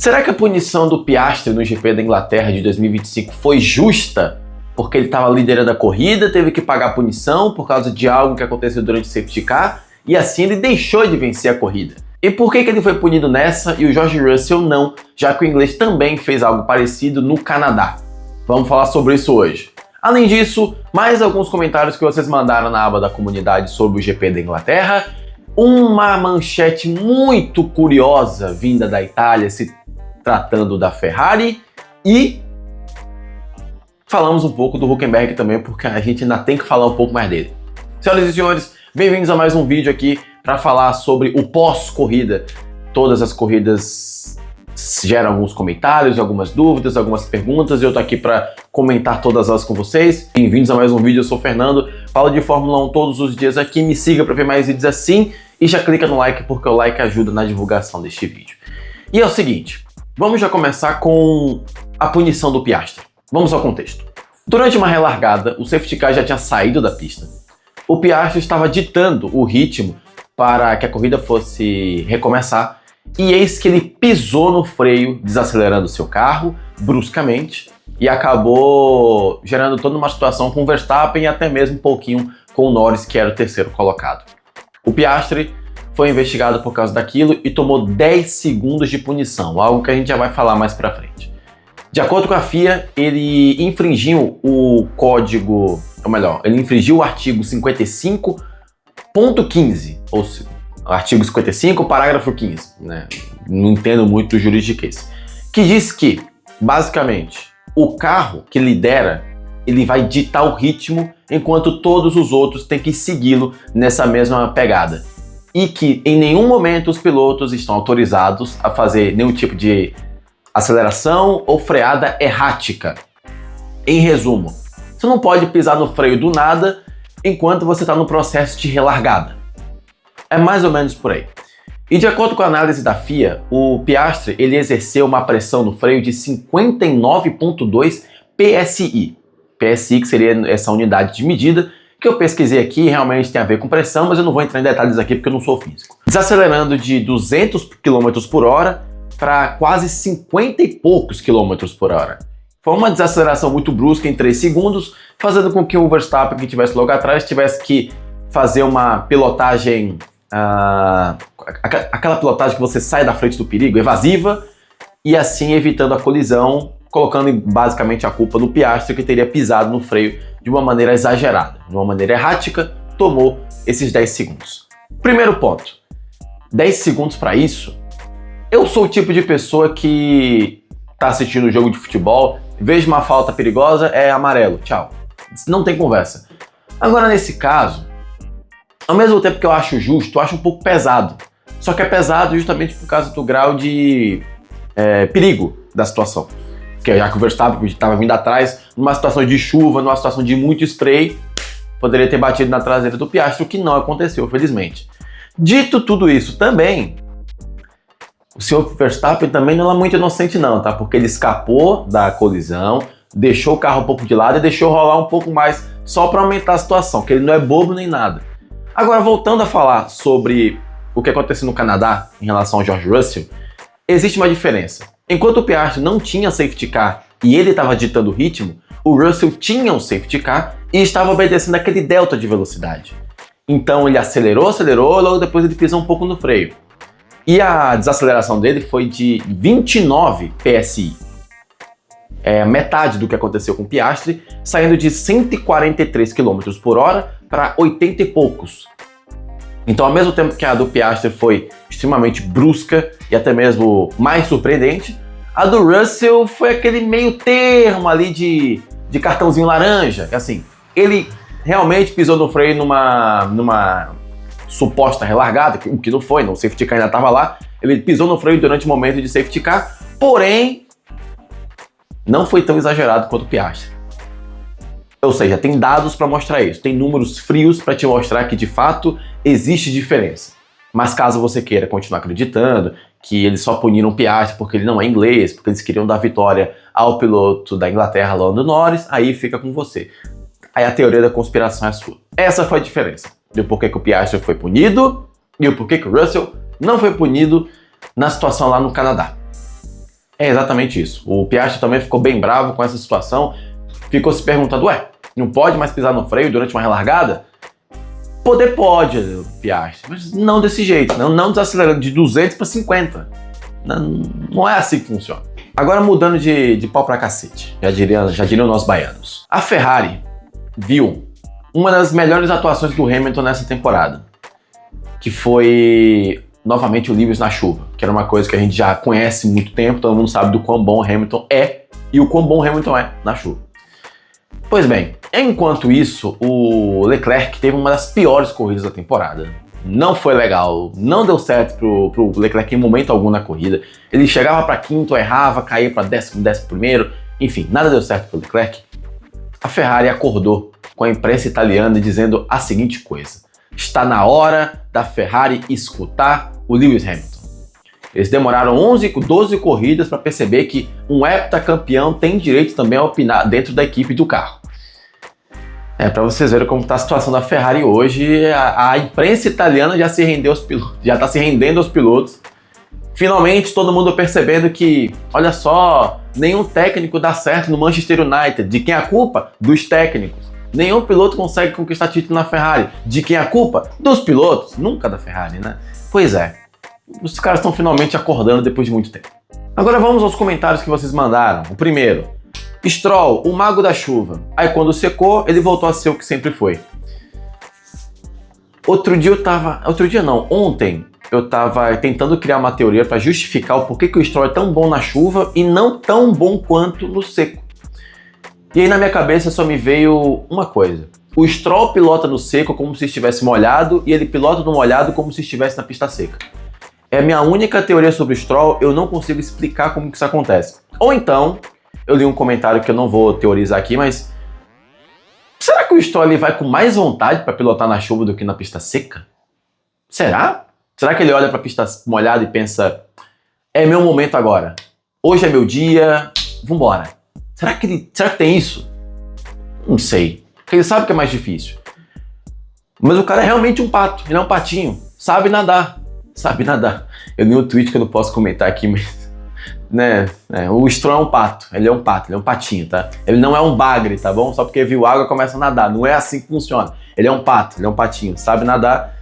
Será que a punição do Piastri no GP da Inglaterra de 2025 foi justa? Porque ele estava liderando a corrida, teve que pagar a punição por causa de algo que aconteceu durante o safety car, e assim ele deixou de vencer a corrida. E por que ele foi punido nessa e o George Russell não, já que o inglês também fez algo parecido no Canadá? Vamos falar sobre isso hoje. Além disso, mais alguns comentários que vocês mandaram na aba da comunidade sobre o GP da Inglaterra, uma manchete muito curiosa vinda da Itália se tratando da Ferrari e falamos um pouco do Hülkenberg também, porque a gente ainda tem que falar um pouco mais dele. Senhoras e senhores, bem-vindos a mais um vídeo aqui para falar sobre o pós-corrida. Todas as corridas geram alguns comentários, algumas dúvidas, algumas perguntas, e eu tô aqui para comentar todas elas com vocês. Bem-vindos a mais um vídeo, eu sou o Fernando, falo de Fórmula 1 todos os dias aqui, me siga para ver mais vídeos assim e já clica no like, porque o like ajuda na divulgação deste vídeo. E é o seguinte, vamos já começar com a punição do Piastri. Vamos ao contexto. Durante uma relargada, o safety car já tinha saído da pista. O Piastri estava ditando o ritmo para que a corrida fosse recomeçar e eis que ele pisou no freio, desacelerando seu carro bruscamente e acabou gerando toda uma situação com o Verstappen e até mesmo um pouquinho com o Norris, que era o terceiro colocado. O Piastri foi investigado por causa daquilo e tomou 10 segundos de punição, algo que a gente já vai falar mais pra frente. De acordo com a FIA, ele infringiu o código, ou melhor, ele infringiu o artigo 55.15, ou seja, artigo 55, parágrafo 15, né? Não entendo muito o juridiquês, que diz que, basicamente, o carro que lidera, ele vai ditar o ritmo, enquanto todos os outros têm que segui-lo nessa mesma pegada. E que em nenhum momento os pilotos estão autorizados a fazer nenhum tipo de aceleração ou freada errática. Em resumo, você não pode pisar no freio do nada enquanto você está no processo de relargada. É mais ou menos por aí. E de acordo com a análise da FIA, o Piastri ele exerceu uma pressão no freio de 59.2 PSI. PSI que seria essa unidade de medida que eu pesquisei aqui, realmente tem a ver com pressão, mas eu não vou entrar em detalhes aqui porque eu não sou físico. Desacelerando de 200 km por hora para quase 50 e poucos quilômetros por hora. Foi uma desaceleração muito brusca em 3 segundos, fazendo com que o Verstappen, que estivesse logo atrás, tivesse que fazer uma pilotagem, aquela pilotagem que você sai da frente do perigo, evasiva, e assim evitando a colisão, colocando basicamente a culpa no Piastri, que teria pisado no freio de uma maneira exagerada, de uma maneira errática, tomou esses 10 segundos. Primeiro ponto, 10 segundos para isso. Eu sou o tipo de pessoa que tá assistindo um jogo de futebol, vejo uma falta perigosa, é amarelo, tchau. Não tem conversa. Agora, nesse caso, ao mesmo tempo que eu acho justo, eu acho um pouco pesado. Só que é pesado justamente por causa do grau de perigo da situação. Porque já que o Verstappen estava vindo atrás, numa situação de chuva, numa situação de muito spray, poderia ter batido na traseira do Piastri, o que não aconteceu, felizmente. Dito tudo isso também, o senhor Verstappen também não é muito inocente não, tá? Porque ele escapou da colisão, deixou o carro um pouco de lado e deixou rolar um pouco mais só para aumentar a situação, que ele não é bobo nem nada. Agora, voltando a falar sobre o que aconteceu no Canadá em relação ao George Russell, existe uma diferença. Enquanto o Piastri não tinha safety car e ele estava ditando o ritmo, o Russell tinha um safety car e estava obedecendo aquele delta de velocidade. Então ele acelerou, logo depois ele pisou um pouco no freio. E a desaceleração dele foi de 29 PSI. É metade do que aconteceu com o Piastri, saindo de 143 km por hora para 80 e poucos. Então, ao mesmo tempo que a do Piastri foi extremamente brusca e até mesmo mais surpreendente, a do Russell foi aquele meio termo ali de cartãozinho laranja. Assim, ele realmente pisou no freio numa suposta relargada, o que não foi, o safety car ainda estava lá. Ele pisou no freio durante o momento de safety car, porém, não foi tão exagerado quanto o Piastri. Ou seja, tem dados para mostrar isso, tem números frios para te mostrar que de fato existe diferença. Mas caso você queira continuar acreditando que eles só puniram o Piastri porque ele não é inglês, porque eles queriam dar vitória ao piloto da Inglaterra, Lando Norris, aí fica com você. Aí a teoria da conspiração é sua. Essa foi a diferença do porquê que o Piastri foi punido e o porquê que o Russell não foi punido na situação lá no Canadá. É exatamente isso. O Piastri também ficou bem bravo com essa situação, ficou se perguntando, ué, não pode mais pisar no freio durante uma relargada? Poder pode, Piastri, mas não desse jeito, não desacelerando de 200 para 50. Não é assim que funciona. Agora mudando de pau pra cacete, já diriam nós baianos. A Ferrari viu uma das melhores atuações do Hamilton nessa temporada, que foi novamente o Lewis na chuva, que era uma coisa que a gente já conhece há muito tempo, todo mundo sabe do quão bom o Hamilton é e o quão bom o Hamilton é na chuva. Pois bem, enquanto isso, o Leclerc teve uma das piores corridas da temporada. Não foi legal, não deu certo pro Leclerc em momento algum na corrida. Ele chegava para quinto, errava, caía para décimo primeiro, enfim, nada deu certo pro Leclerc. A Ferrari acordou com a imprensa italiana dizendo a seguinte coisa: está na hora da Ferrari escutar o Lewis Hamilton. Eles demoraram 12 corridas para perceber que um heptacampeão tem direito também a opinar dentro da equipe do carro. Para vocês verem como está a situação da Ferrari hoje, a imprensa italiana já está se rendendo aos pilotos. Finalmente todo mundo percebendo que, olha só, nenhum técnico dá certo no Manchester United. De quem é a culpa? Dos técnicos. Nenhum piloto consegue conquistar título na Ferrari. De quem é a culpa? Dos pilotos. Nunca da Ferrari, né? Pois é. Os caras estão finalmente acordando depois de muito tempo. Agora vamos aos comentários que vocês mandaram. O primeiro. Stroll, o mago da chuva. Aí quando secou, ele voltou a ser o que sempre foi. Ontem eu tava tentando criar uma teoria para justificar o porquê que o Stroll é tão bom na chuva e não tão bom quanto no seco. E aí na minha cabeça só me veio uma coisa. O Stroll pilota no seco como se estivesse molhado e ele pilota no molhado como se estivesse na pista seca. É a minha única teoria sobre o Stroll, eu não consigo explicar como que isso acontece. Ou então, eu li um comentário que eu não vou teorizar aqui, mas será que o Stroll ele vai com mais vontade para pilotar na chuva do que na pista seca? Será? Será que ele olha para a pista molhada e pensa, é meu momento agora, hoje é meu dia, vambora. Será que tem isso? Não sei, porque ele sabe que é mais difícil. Mas o cara é realmente um pato, ele é um patinho, sabe nadar. Eu li um tweet que eu não posso comentar aqui, mas o Stroll é um pato, ele é um patinho, tá? Ele não é um bagre, tá bom? Só porque viu água começa a nadar, não é assim que funciona. Ele é um pato, ele é um patinho, sabe nadar.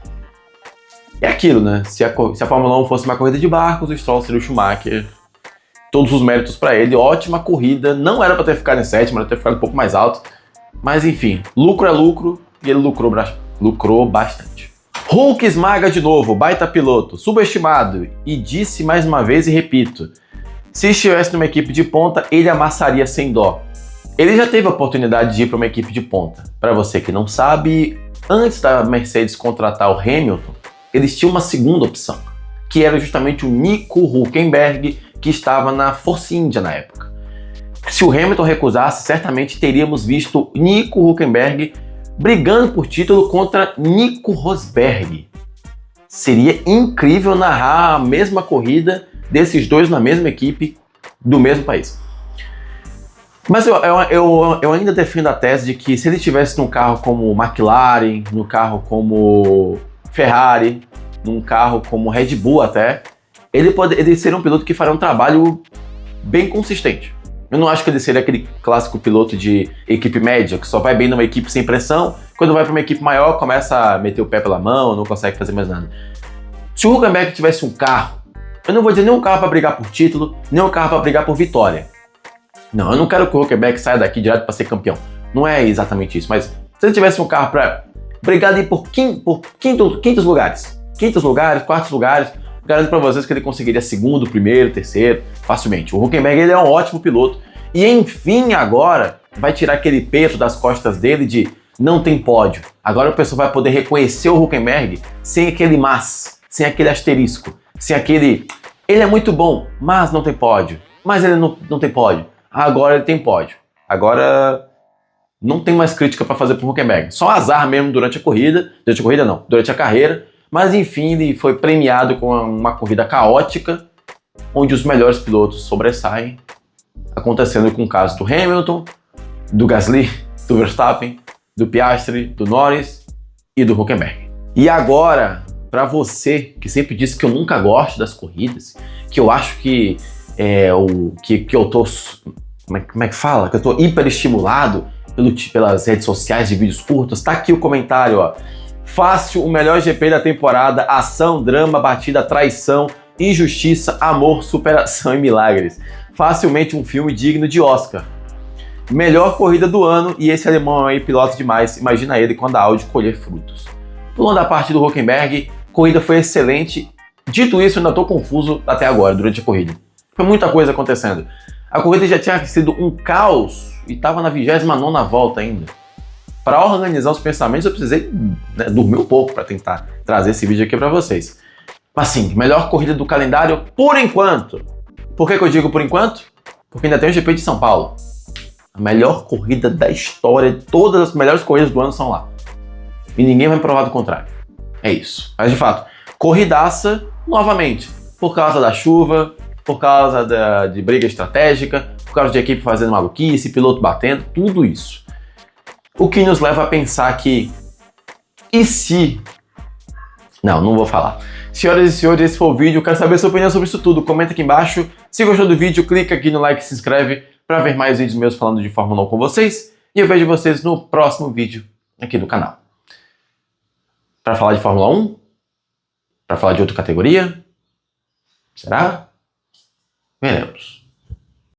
É aquilo, né? Se a Fórmula 1 fosse uma corrida de barcos, o Stroll seria o Schumacher. Todos os méritos pra ele, ótima corrida, não era pra ter ficado em sétimo, era pra ter ficado um pouco mais alto. Mas enfim, lucro é lucro e ele lucrou bastante. Hulk esmaga de novo, baita piloto, subestimado, e disse mais uma vez e repito, se estivesse numa equipe de ponta, ele amassaria sem dó. Ele já teve a oportunidade de ir para uma equipe de ponta. Para você que não sabe, antes da Mercedes contratar o Hamilton, eles tinham uma segunda opção, que era justamente o Nico Hülkenberg, que estava na Force India na época. Se o Hamilton recusasse, certamente teríamos visto Nico Hülkenberg brigando por título contra Nico Rosberg. Seria incrível narrar a mesma corrida desses dois na mesma equipe do mesmo país. Mas eu ainda defendo a tese de que se ele estivesse num carro como McLaren, num carro como Ferrari, num carro como Red Bull até, ele seria um piloto que faria um trabalho bem consistente. Eu não acho que ele seria aquele clássico piloto de equipe média, que só vai bem numa equipe sem pressão, quando vai para uma equipe maior começa a meter o pé pela mão, não consegue fazer mais nada. Se o Hülkenberg tivesse um carro, eu não vou dizer nem um carro para brigar por título, nem um carro para brigar por vitória. Não, eu não quero que o Hülkenberg saia daqui direto para ser campeão. Não é exatamente isso, mas se ele tivesse um carro para brigar ali por quintos lugares, quartos lugares, garanto para vocês que ele conseguiria segundo, primeiro, terceiro, facilmente. O Hülkenberg ele é um ótimo piloto e enfim agora vai tirar aquele peso das costas dele de não tem pódio. Agora o pessoal vai poder reconhecer o Hülkenberg sem aquele mas, sem aquele asterisco, sem aquele ele é muito bom, mas não tem pódio. Mas ele não tem pódio. Agora ele tem pódio. Agora não tem mais crítica para fazer pro Hülkenberg. Só azar mesmo durante a carreira. Mas enfim, ele foi premiado com uma corrida caótica, onde os melhores pilotos sobressaem, acontecendo com o caso do Hamilton, do Gasly, do Verstappen, do Piastri, do Norris e do Hülkenberg. E agora, para você que sempre disse que eu nunca gosto das corridas, que eu acho que que eu tô... Como é que fala? Que eu tô hiperestimulado pelas redes sociais de vídeos curtos. Tá aqui o comentário, ó. Fácil, o melhor GP da temporada, ação, drama, batida, traição, injustiça, amor, superação e milagres. Facilmente um filme digno de Oscar. Melhor corrida do ano, e esse alemão aí pilota demais, imagina ele quando a Audi colher frutos. Pulando a parte do Hülkenberg, corrida foi excelente. Dito isso, eu ainda tô confuso até agora, durante a corrida. Foi muita coisa acontecendo. A corrida já tinha sido um caos e estava na 29ª volta ainda. Para organizar os pensamentos, eu precisei dormir um pouco para tentar trazer esse vídeo aqui para vocês. Mas sim, melhor corrida do calendário por enquanto. Por que eu digo por enquanto? Porque ainda tem o GP de São Paulo. A melhor corrida da história, todas as melhores corridas do ano são lá. E ninguém vai provar do contrário. É isso. Mas de fato, corridaça novamente. Por causa da chuva, por causa de briga estratégica, por causa de equipe fazendo maluquice, piloto batendo, tudo isso. O que nos leva a pensar que... E se... Não vou falar. Senhoras e senhores, esse foi o vídeo. Eu quero saber a sua opinião sobre isso tudo. Comenta aqui embaixo. Se gostou do vídeo, clica aqui no like e se inscreve para ver mais vídeos meus falando de Fórmula 1 com vocês. E eu vejo vocês no próximo vídeo aqui do canal. Para falar de Fórmula 1? Para falar de outra categoria? Será? Veremos.